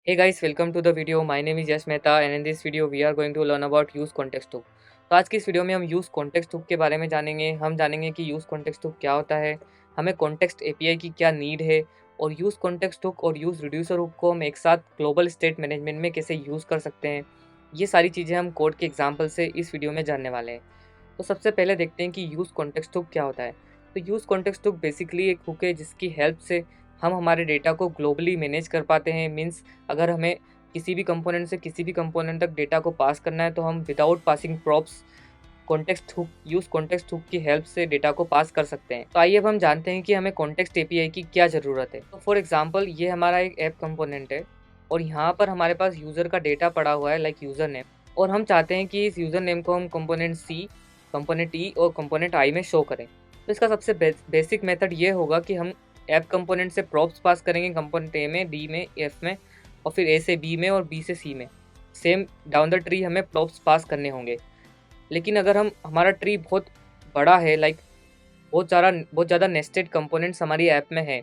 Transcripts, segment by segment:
Hey guys, welcome to the video. My name is Yash Mehta and in this video we are going to learn about use context hook. तो आज की इस video में हम use context hook के बारे में जानेंगे। हम जानेंगे कि यूज़ कॉन्टेक्स्ट हुक क्या होता है, हमें कॉन्टेक्स्ट एपीआई की क्या नीड है और यूज़ कॉन्टेक्स्ट हुक और यूज़ रिड्यूसर हुक को हम एक साथ ग्लोबल स्टेट मैनेजमेंट में कैसे यूज़ कर सकते हैं। ये सारी चीज़ें हम कोड के एग्जाम्पल से इस वीडियो में जानने वाले हैं। तो सबसे पहले देखते हैं कि यूज़ कॉन्टेक्स्ट हुक क्या होता है। तो यूज़ कॉन्टेक्स्ट हुक बेसिकली एक हुक है जिसकी हेल्प से हम हमारे डेटा को ग्लोबली मैनेज कर पाते हैं। मीन्स अगर हमें किसी भी कंपोनेंट से किसी भी कंपोनेंट तक डेटा को पास करना है तो हम without passing props context hook की हेल्प से डेटा को पास कर सकते हैं। तो आइए अब हम जानते हैं कि हमें कॉन्टेक्स्ट एपीआई की क्या ज़रूरत है। तो फॉर एग्जांपल ये हमारा एक ऐप कंपोनेंट है और यहाँ पर हमारे पास यूज़र का डेटा पड़ा हुआ है लाइक यूज़र नेम, और हम चाहते हैं कि इस यूज़र नेम को हम कंपोनेंट सी, कंपोनेंट ई और कंपोनेंट आई में शो करें। तो इसका सबसे बेसिक मेथड ये होगा कि हम ऐप कंपोनेंट से प्रॉप्स पास करेंगे कंपोनेंट ए में, डी में, एफ में और फिर ए से बी में और बी से सी में। सेम डाउन द ट्री हमें प्रॉप्स पास करने होंगे। लेकिन अगर हमारा ट्री बहुत बड़ा है लाइक बहुत ज़्यादा नेस्टेड कंपोनेंट्स हमारी ऐप में है,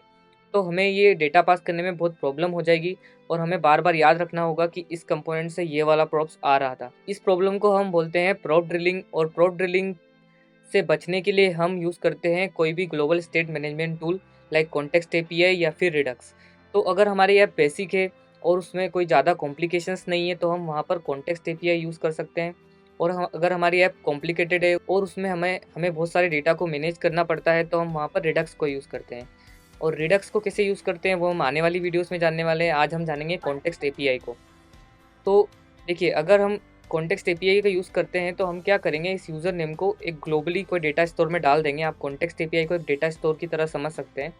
तो हमें ये डेटा पास करने में बहुत प्रॉब्लम हो जाएगी और हमें बार बार याद रखना होगा कि इस कंपोनेंट से ये वाला प्रॉप्स आ रहा था। इस प्रॉब्लम को हम बोलते हैं प्रॉप ड्रिलिंग, और प्रॉप ड्रिलिंग से बचने के लिए हम यूज़ करते हैं कोई भी global state management tool like context API या फिर रिडक्स। तो अगर हमारी ऐप बेसिक है और उसमें कोई ज़्यादा कॉम्प्लिकेशंस नहीं है तो हम वहाँ पर कॉन्टेक्स्ट एपीआई यूज़ कर सकते हैं। और अगर हमारी ऐप कॉम्प्लिकेटेड है और उसमें हमें हमें बहुत सारे डेटा को मैनेज करना पड़ता है तो हम वहाँ पर रिडक्स को यूज़ करते हैं। और रिडक्स को कैसे यूज़ करते हैं वो हम आने वाली वीडियोस में जानने वाले हैं। आज हम जानेंगे कॉन्टेक्स्ट एपीआई को। तो देखिए, अगर हम कॉन्टेक्स्ट एपीआई का यूज़ करते हैं तो हम क्या करेंगे, इस यूज़र नेम को एक ग्लोबली कोई डेटा स्टोर में डाल देंगे। आप कॉन्टेक्स्ट एपीआई को एक डेटा स्टोर की तरह समझ सकते हैं।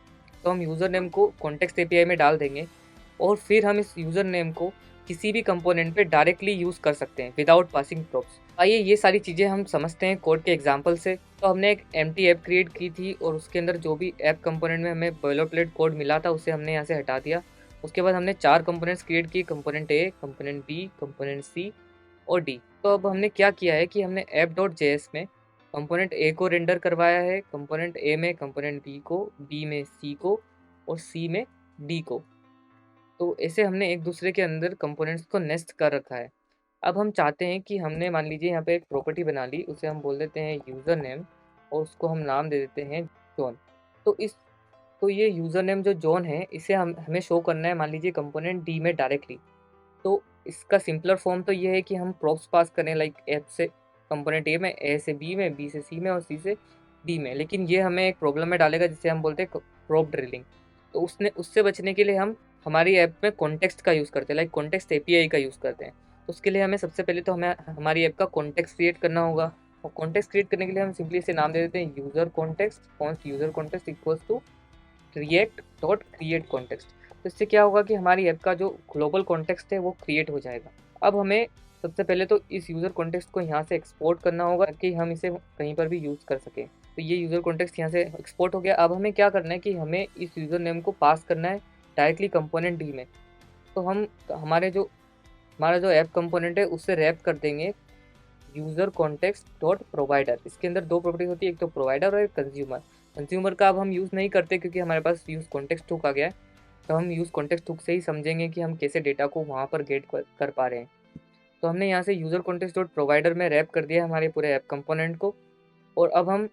तो हम यूज़र नेम को कॉन्टेक्स्ट एपीआई में डाल देंगे और फिर हम इस यूज़र नेम को किसी भी कंपोनेंट पे डायरेक्टली यूज़ कर सकते हैं विदाउट पासिंग प्रॉप्स। आइए ये सारी चीज़ें हम समझते हैं कोड के एग्जांपल से। तो हमने एक एम्प्टी ऐप क्रिएट की थी और उसके अंदर जो भी ऐप कंपोनेंट में हमें बॉयलरप्लेट कोड मिला था उसे हमने यहाँ से हटा दिया। उसके बाद हमने 4 कंपोनेंट्स क्रिएट किए, component A, component B, component C और डी। तो अब हमने क्या किया है कि हमने ऐप डॉट जेएस में कंपोनेंट ए को रेंडर करवाया है, कंपोनेंट ए में कंपोनेंट बी को, बी में सी को और सी में डी को। तो ऐसे हमने एक दूसरे के अंदर कंपोनेंट्स को नेस्ट कर रखा है। अब हम चाहते हैं कि हमने मान लीजिए यहाँ पे एक प्रॉपर्टी बना ली, उसे हम बोल देते हैं यूज़र नेम और उसको हम नाम दे देते हैं जॉन। तो इस तो ये यूज़र नेम जो जॉन है इसे हमें शो करना है मान लीजिए कंपोनेंट डी में डायरेक्टली। तो इसका सिंपलर फॉर्म तो ये है कि हम प्रॉप्स पास करें लाइक एफ से कंपोनेंट ए में, ए से बी में, बी से सी में और सी से डी में। लेकिन ये हमें एक प्रॉब्लम में डालेगा जिसे हम बोलते हैं प्रॉप ड्रिलिंग। तो उससे बचने के लिए हम हमारी ऐप में कॉन्टेक्स्ट का यूज़ करते हैं, लाइक कॉन्टेक्स्ट एपीआई का यूज़ करते हैं। तो उसके लिए हमें सबसे पहले तो हमें हमारी ऐप का कॉन्टेक्स्ट क्रिएट करना होगा। और कॉन्टेक्स्ट क्रिएट करने के लिए हम सिंपली इसे नाम दे देते हैं user context, const user context equals to React dot create context. तो इससे क्या होगा कि हमारी ऐप का जो ग्लोबल कॉन्टेक्स्ट है वो क्रिएट हो जाएगा। अब हमें सबसे पहले तो इस यूज़र कॉन्टेक्स्ट को यहाँ से एक्सपोर्ट करना होगा ताकि हम इसे कहीं पर भी यूज़ कर सकें। तो ये यूज़र कॉन्टेक्स्ट यहाँ से एक्सपोर्ट हो गया। अब हमें क्या करना है कि हमें इस यूज़र नेम को पास करना है डायरेक्टली कंपोनेंट डी में। तो हम हमारा जो ऐप कंपोनेंट है उससे रैप कर देंगे यूज़र कॉन्टेक्स्ट डॉट प्रोवाइडर। इसके अंदर दो प्रॉपर्टीज होती है, एक तो प्रोवाइडर और एक कंज्यूमर। कंज्यूमर का अब हम यूज़ नहीं करते क्योंकि हमारे पास यूज़ कॉन्टेक्स्ट हुक आ गया है। तो हम यूज़ कॉन्टेक्स्ट हुक से ही समझेंगे कि हम कैसे डेटा को वहाँ पर गेट कर पा रहे हैं। तो हमने यहाँ से यूज़र कॉन्टेक्स्ट डॉट प्रोवाइडर में रैप कर दिया हमारे पूरे ऐप कंपोनेंट को। और अब हम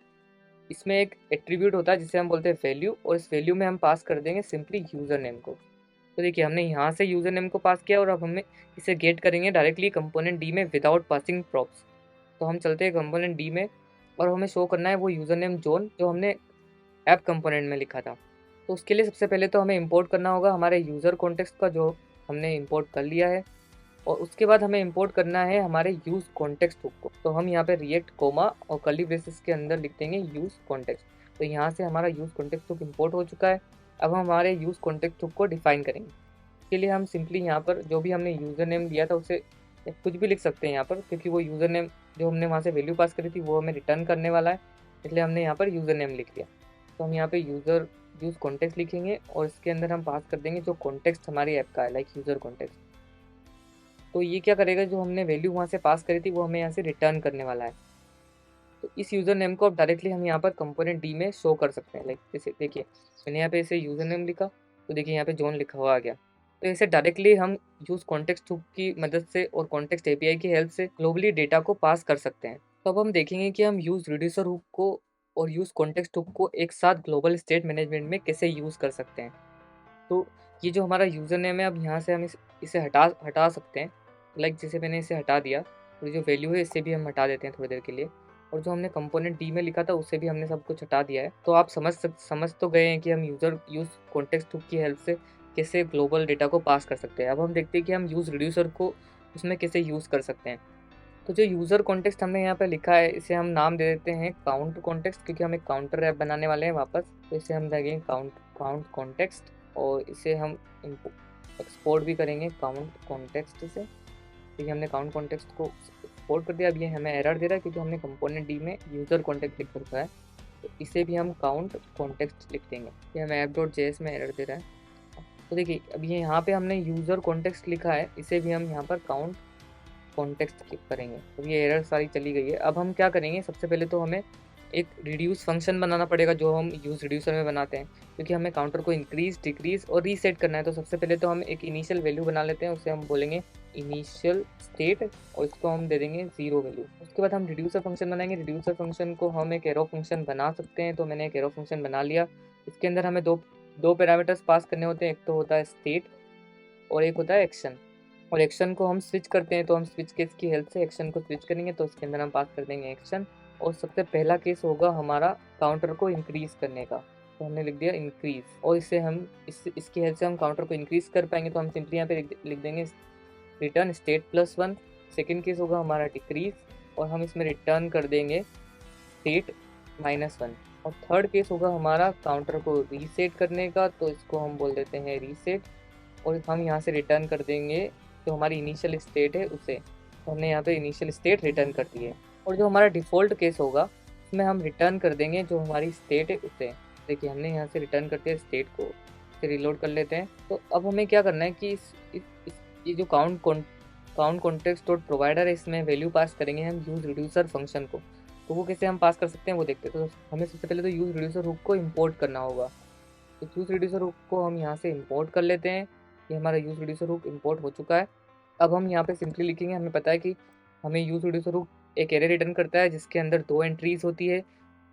इसमें एक एट्रीब्यूट होता है जिसे हम बोलते हैं वैल्यू, और इस वैल्यू में हम पास कर देंगे सिंपली यूज़र नेम को। तो देखिए, हमने यहाँ से यूज़र नेम को पास किया और अब हमें इसे गेट करेंगे डायरेक्टली कंपोनेंट डी में विदाउट पासिंग प्रॉप्स। तो हम चलते हैं कंपोनेंट डी में और हमें शो करना है वो यूज़र नेम जॉन जो हमने ऐप कंपोनेंट में लिखा था। तो उसके लिए सबसे पहले तो हमें इंपोर्ट करना होगा हमारे यूज़र कॉन्टेक्स्ट का जो हमने इंपोर्ट कर लिया है। और उसके बाद हमें इंपोर्ट करना है हमारे यूज़ कॉन्टेक्स्ट हुक को। तो हम यहाँ पे रिएक्ट कोमा और कर्ली ब्रेसेस के अंदर लिख देंगे यूज़ कॉन्टेक्स्ट। तो यहाँ से हमारा यूज़ कॉन्टेक्स्ट हुक इंपोर्ट हो चुका है। अब हम हमारे यूज़ कॉन्टेक्स्ट हुक को डिफाइन करेंगे। इसके लिए हम सिंपली यहाँ पर जो भी हमने यूज़र नेम दिया था उसे कुछ भी लिख सकते हैं यहाँ पर, क्योंकि वो यूज़र नेम जो हमने वहाँ से वैल्यू पास करी थी वो हमें रिटर्न करने वाला है, इसलिए हमने यहाँ पर यूज़र नेम लिख लिया। तो हम यहाँ पे यूज़ कॉन्टेक्स्ट लिखेंगे और इसके अंदर हम पास कर देंगे जो कॉन्टेक्स्ट हमारी ऐप का है लाइक यूज़र कॉन्टेक्स्ट। तो ये क्या करेगा, जो हमने वैल्यू वहाँ से पास करी थी वो हमें यहाँ से रिटर्न करने वाला है। तो इस यूज़र नेम को अब डायरेक्टली हम यहाँ पर कंपोनेंट डी में शो कर सकते हैं। लाइक जैसे देखिए, मैंने यहाँ पे इसे यूज़र नेम लिखा तो देखिए यहाँ पे जॉन लिखा हुआ आ गया। तो इसे डायरेक्टली हम यूज़ कॉन्टेक्स्ट हुक की मदद से और कॉन्टेक्स्ट एपीआई की हेल्प से ग्लोबली डेटा को पास कर सकते हैं। तो अब हम देखेंगे कि हम यूज़ रिड्यूसर हुक को और यूज़ कॉन्टेक्स्ट हुक को एक साथ ग्लोबल स्टेट मैनेजमेंट में कैसे यूज़ कर सकते हैं। तो ये जो हमारा यूज़र नेम है, अब यहाँ से हम इसे हटा हटा सकते हैं। लाइक जैसे मैंने इसे हटा दिया, तो जो वैल्यू है इसे भी हम हटा देते हैं थोड़ी देर के लिए। और जो हमने कंपोनेंट डी में लिखा था उससे भी हमने सब कुछ हटा दिया है। तो आप समझ तो गए हैं कि हम यूज़ कॉन्टेक्स्ट हुक की हेल्प से कैसे ग्लोबल डेटा को पास कर सकते हैं। अब हम देखते हैं कि हम यूज़ रिड्यूसर को उसमें कैसे यूज़ कर सकते हैं। तो जो यूज़र कॉन्टेक्स्ट हमने यहाँ पे लिखा है, इसे हम नाम दे देते हैं काउंट कॉन्टेक्स्ट, क्योंकि हम एक काउंटर ऐप बनाने वाले हैं वापस। तो इसे हम देंगे काउंट कॉन्टेक्स्ट, और इसे हम एक्सपोर्ट भी करेंगे काउंट कॉन्टेक्स्ट से। तो ये हमने काउंट कॉन्टेक्स्ट को एक्सपोर्ट कर दिया। अब ये हमें एरर दे रहा है क्योंकि हमने कंपोनेंट डी में यूज़र कॉन्टेक्स्ट लिख रखा है। तो इसे भी हम काउंट कॉन्टेक्स्ट लिख देंगे। ये हमें app.js में एरर दे रहा है। तो देखिए, अब ये यहाँ पे हमने यूज़र कॉन्टेक्स्ट लिखा है, इसे भी हम यहाँ पर काउंट कॉन्टेक्स्ट करेंगे। तो ये एरर सारी चली गई है। अब हम क्या करेंगे, सबसे पहले तो हमें एक रिड्यूस फंक्शन बनाना पड़ेगा जो हम यूज़ रिड्यूसर में बनाते हैं, क्योंकि हमें काउंटर को इंक्रीज डिक्रीज और रीसेट करना है। तो सबसे पहले तो हम एक इनिशियल वैल्यू बना लेते हैं, उसे हम बोलेंगे इनिशियल स्टेट, और इसको हम दे देंगे 0 वैल्यू। उसके बाद हम रिड्यूसर फंक्शन बनाएंगे। रिड्यूसर फंक्शन को हम एक एरो फंक्शन बना सकते हैं। तो मैंने एक एरो फंक्शन बना लिया। इसके अंदर हमें दो पैरामीटर्स पास करने होते हैं, एक तो होता है स्टेट और एक होता है एक्शन। और एक्शन को हम स्विच करते हैं, तो हम स्विच केस की हेल्प से एक्शन को स्विच करेंगे। तो इसके अंदर हम पास कर देंगे एक्शन, और सबसे पहला केस होगा हमारा काउंटर को इंक्रीज करने का। तो हमने लिख दिया इंक्रीज, और इससे हम इसकी हेल्प से हम काउंटर को इंक्रीज कर पाएंगे। तो हम सिंपली यहाँ पे लिख देंगे रिटर्न स्टेट +1। सेकेंड केस होगा हमारा डिक्रीज, और हम इसमें रिटर्न कर देंगे स्टेट -1। और थर्ड केस होगा हमारा काउंटर को रीसेट करने का। तो इसको हम बोल देते हैं रीसेट, और हम यहाँ से रिटर्न कर देंगे जो हमारी इनिशियल स्टेट है उसे। तो हमने यहाँ पे इनिशियल स्टेट रिटर्न कर दी है। और जो हमारा डिफ़ॉल्ट केस होगा उसमें हम रिटर्न कर देंगे जो हमारी स्टेट है उसे। देखिए, हमने यहाँ से रिटर्न करते हैं स्टेट को, इसे रिलोड कर लेते हैं। तो अब हमें क्या करना है कि ये जो काउंट कॉन्टेक्स्ट डॉट प्रोवाइडर है, इसमें वैल्यू पास करेंगे हम यूज़ रिड्यूसर फंक्शन को। तो वो कैसे हम पास कर सकते हैं वो देखते हैं। तो हमें सबसे पहले तो यूज़ रिड्यूसर हुक को इम्पोर्ट करना होगा। तो यूज़ रिड्यूसर हुक को हम यहाँ से इम्पोर्ट कर लेते हैं। ये हमारा यूज़ रिड्यूसर हुक इम्पोर्ट हो चुका है। अब हम यहाँ पे सिंपली लिखेंगे, हमें पता है कि हमें यूज़ रिड्यूसर हुक एक एरे रिटर्न करता है जिसके अंदर 2 एंट्रीज़ होती है।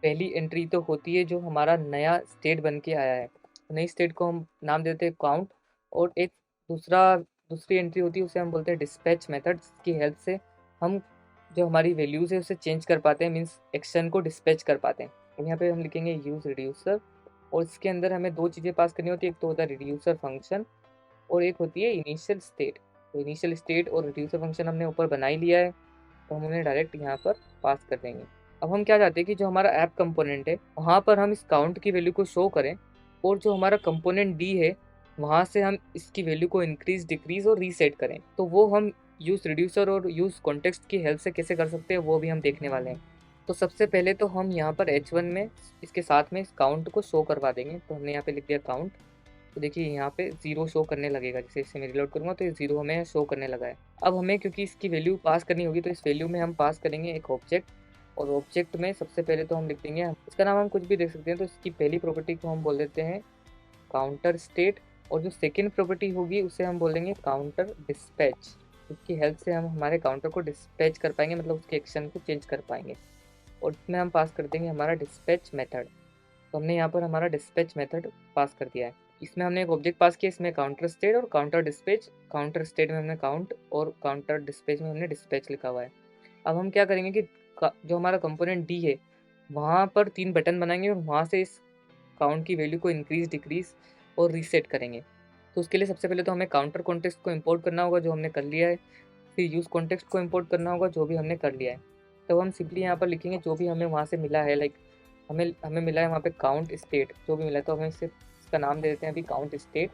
पहली एंट्री तो होती है जो हमारा नया स्टेट बन के आया है। नई स्टेट को हम नाम देते हैं काउंट, और एक दूसरी एंट्री होती है उसे हम बोलते हैं डिस्पैच मेथड, जिसकी हेल्प से हम जो हमारी वैल्यूज़ है उसे चेंज कर पाते हैं, मीन्स एक्शन को डिस्पैच कर पाते हैं। और यहाँ पे हम लिखेंगे यूज़ रिड्यूसर, और इसके अंदर हमें 2 चीज़ें पास करनी होती है, एक तो होता है रिड्यूसर फंक्शन और एक होती है इनिशियल स्टेट। तो इनिशियल स्टेट और रिड्यूसर फंक्शन हमने ऊपर बना ही लिया है, तो हम उन्हें डायरेक्ट यहाँ पर पास कर देंगे। अब हम क्या चाहते हैं कि जो हमारा ऐप कंपोनेंट है वहाँ पर हम इस काउंट की वैल्यू को शो करें, और जो हमारा कंपोनेंट डी है वहाँ से हम इसकी वैल्यू को इंक्रीज डिक्रीज और रीसेट करें। तो वो हम यूज़ रिड्यूसर और यूज़ कॉन्टेक्स्ट की हेल्प से कैसे कर सकते हैं वो भी हम देखने वाले हैं। तो सबसे पहले तो हम यहाँ पर H1 में इसके साथ में इस काउंट को शो करवा देंगे। तो हमने यहाँ पे लिख दिया काउंट। तो देखिए, यहाँ पे 0 शो करने लगेगा। जैसे इसे मैं रिलोड करूँगा तो ये 0 हमें शो करने लगा है। अब हमें क्योंकि इसकी वैल्यू पास करनी होगी, तो इस वैल्यू में हम पास करेंगे एक ऑब्जेक्ट, और ऑब्जेक्ट में सबसे पहले तो हम लिख देंगे, इसका नाम हम कुछ भी देख सकते हैं। तो इसकी पहली प्रॉपर्टी को हम बोल देते हैं काउंटर स्टेट, और जो सेकेंड प्रॉपर्टी होगी उसे हम बोलेंगे काउंटर डिस्पैच। इसकी हेल्प से हम हमारे काउंटर को डिस्पैच कर पाएंगे, मतलब उसके एक्शन को चेंज कर पाएंगे। और इसमें हम पास कर देंगे हमारा डिस्पैच मेथड। तो हमने यहाँ पर हमारा डिस्पैच मेथड पास कर दिया है। इसमें हमने एक ऑब्जेक्ट पास किया, इसमें काउंटर स्टेट और काउंटर डिस्पैच। काउंटर स्टेट में हमने काउंट और काउंटर डिस्पैच में हमने डिस्पैच लिखा हुआ है। अब हम क्या करेंगे कि जो हमारा कंपोनेंट डी है वहाँ पर 3 बटन बनाएंगे, और वहाँ से इस काउंट की वैल्यू को इंक्रीज डिक्रीज और रीसेट करेंगे। तो उसके लिए सबसे पहले तो हमें काउंटर कॉन्टेक्स्ट को इंपोर्ट करना होगा, जो हमने कर लिया है। फिर यूज़ कॉन्टेक्स्ट को इंपोर्ट करना होगा, जो भी हमने कर लिया है। तब हम सिंपली यहाँ पर लिखेंगे जो भी हमें वहाँ से मिला है। लाइक हमें मिला है वहाँ पे काउंट स्टेट, जो भी मिला है, तो हमें सिर्फ इसका नाम दे देते हैं अभी काउंट स्टेट,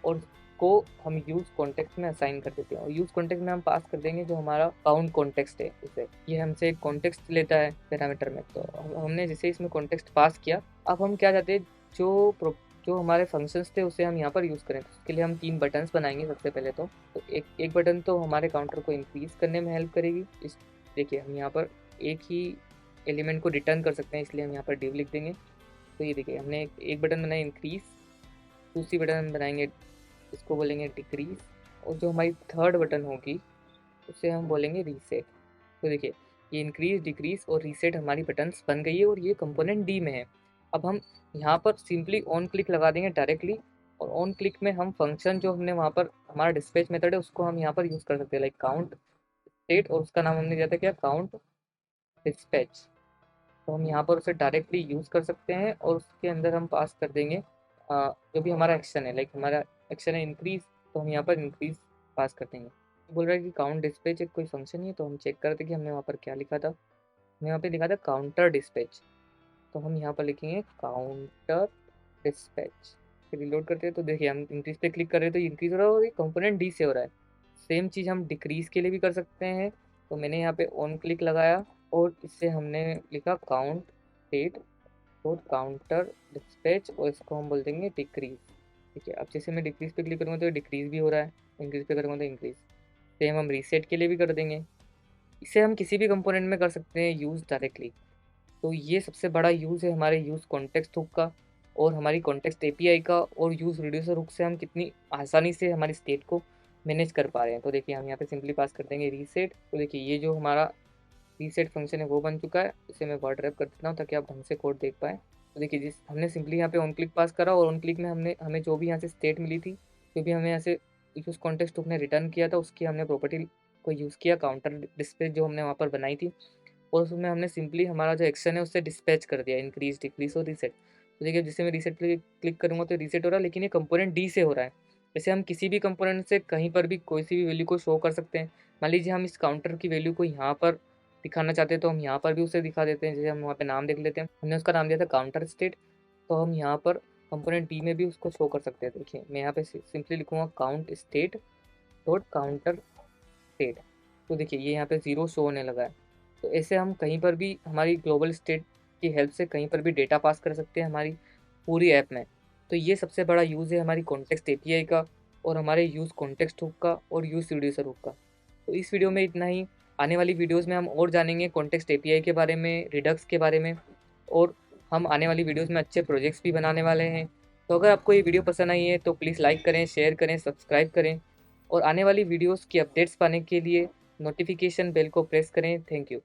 और को हम यूज़ कॉन्टेक्स्ट में असाइन कर देते हैं। और यूज़ कॉन्टेक्स्ट में हम पास कर देंगे जो हमारा काउंट कॉन्टेक्स्ट है उसे। ये हमसे एक कॉन्टेक्स्ट लेता है पैरामीटर में। तो हमने जैसे इसमें कॉन्टेक्स्ट पास किया, अब हम क्या चाहते हैं, जो हमारे फंक्शंस थे उसे हम यहाँ पर यूज़ करें। तो उसके लिए हम 3 बटन्स बनाएंगे सबसे पहले। तो एक बटन तो हमारे काउंटर को इंक्रीज़ करने में हेल्प करेगी। देखिए, हम यहाँ पर एक ही एलिमेंट को रिटर्न कर सकते हैं, इसलिए हम यहाँ पर डिव लिख देंगे। तो ये देखिए, हमने एक बटन बनाया इंक्रीज़, दूसरी बटन हम बनाएंगे इसको बोलेंगे डिक्रीज, और जो हमारी थर्ड बटन होगी उसे हम बोलेंगे रीसेट। तो देखिए ये इंक्रीज, डिक्रीज और रीसेट हमारी बटन्स बन गई है और ये कंपोनेंट डी में है। अब हम यहाँ पर सिंपली ऑन क्लिक लगा देंगे डायरेक्टली, और ऑन क्लिक में हम फंक्शन जो हमने वहाँ पर हमारा डिस्पैच मेथड है उसको हम यहाँ पर यूज़ कर सकते हैं, लाइक काउंट स्टेट, और उसका नाम हमने दिया था क्या, काउंट डिस्पैच। तो हम यहाँ पर उसे डायरेक्टली यूज़ कर सकते हैं और उसके अंदर हम पास कर देंगे जो भी हमारा एक्शन है, लाइक हमारा एक्शन है इंक्रीज, तो हम यहाँ पर इंक्रीज पास कर देंगे। बोल रहा है कि काउंट डिस्पैच एक कोई फंक्शन ही है, तो हम चेक करते कि हमने वहाँ पर क्या लिखा था। हमने यहाँ पे लिखा था काउंटर डिस्पैच, तो हम यहाँ पर लिखेंगे काउंटर डिस्पैच। फिर रिलोड करते हैं तो देखिए हम इंक्रीज पे क्लिक कर रहे हैं तो इंक्रीज हो रहा है और ये कंपोनेंट डी से हो रहा है। सेम चीज़ हम डिक्रीज के लिए भी कर सकते हैं। तो मैंने यहाँ पे ऑन क्लिक लगाया और इससे हमने लिखा काउंट डेट और काउंटर डिस्पैच, और इसको हम बोल देंगे डिक्रीज। ठीक है, अब जैसे मैं डिक्रीज पे क्लिक करूँगा तो डिक्रीज भी हो रहा है, इंक्रीज पे करूँगा तो इंक्रीज। सेम हम रीसेट के लिए भी कर देंगे। इसे हम किसी भी कंपोनेंट में कर सकते हैं यूज़ डायरेक्टली। तो ये सबसे बड़ा यूज़ है हमारे यूज़ कॉन्टेक्स्ट हुक का और हमारी कॉन्टेक्स्ट एपीआई का, और यूज़ रिड्यूसर हुक से हम कितनी आसानी से हमारी स्टेट को मैनेज कर पा रहे हैं। तो देखिए हम यहाँ पे सिंपली पास कर देंगे रीसेट। तो देखिए ये जो हमारा रीसेट फंक्शन है वो बन चुका है। इसे मैं वर्ड रैप कर देता हूँ ताकि आप ढंग से कोड देख पाएँ। तो देखिए जिस हमने सिंपली यहाँ पे ऑन क्लिक पास करा और ऑन क्लिक में हमने हमें जो भी यहाँ से स्टेट मिली थी, जो भी हमें यहाँ से यूज़ कॉन्टेक्स्ट हुक ने रिटर्न किया था, उसकी हमने प्रॉपर्टी को यूज़ किया, काउंटर डिस्प्ले जो हमने वहाँ पर बनाई थी, और उसमें हमने सिंपली हमारा जो एक्शन है उससे डिस्पैच कर दिया, इंक्रीज, डिक्रीज और रीसेट। तो देखिए जैसे मैं रीसेट पे क्लिक करूँगा तो रीसेट हो रहा है, लेकिन ये कंपोनेंट डी से हो रहा है। जैसे हम किसी भी कंपोनेंट से कहीं पर भी कोई सी भी वैल्यू को शो कर सकते हैं। मान लीजिए हम इस काउंटर की वैल्यू को यहाँ पर दिखाना चाहते हैं तो हम यहाँ पर भी उसे दिखा देते हैं। जैसे हम वहाँ पे नाम देख लेते हैं, हमने उसका नाम दिया था काउंटर स्टेट, तो हम यहाँ पर कंपोनेंट डी में भी उसको शो कर सकते हैं। देखिए मैं यहाँ पे सिंपली लिखूँगा count state dot counter state. तो देखिए ये यहाँ पे ज़ीरो शो होने लगा है। तो ऐसे हम कहीं पर भी हमारी ग्लोबल स्टेट की हेल्प से कहीं पर भी डेटा पास कर सकते हैं हमारी पूरी ऐप में। तो ये सबसे बड़ा यूज़ है हमारी कॉन्टेक्स्ट एपीआई का और हमारे यूज़ कॉन्टेक्स्ट हुक का और यूज़ रिड्यूसर हुक का। तो इस वीडियो में इतना ही। आने वाली वीडियोज़ में हम और जानेंगे कॉन्टेक्स्ट एपीआई के बारे में, रिडक्स के बारे में, और हम आने वाली वीडियोज़ में अच्छे प्रोजेक्ट्स भी बनाने वाले हैं। तो अगर आपको ये वीडियो पसंद आई है तो प्लीज़ लाइक करें, शेयर करें, सब्सक्राइब करें, और आने वाली वीडियोज़ की अपडेट्स पाने के लिए नोटिफिकेशन बेल को प्रेस करें। Thank you.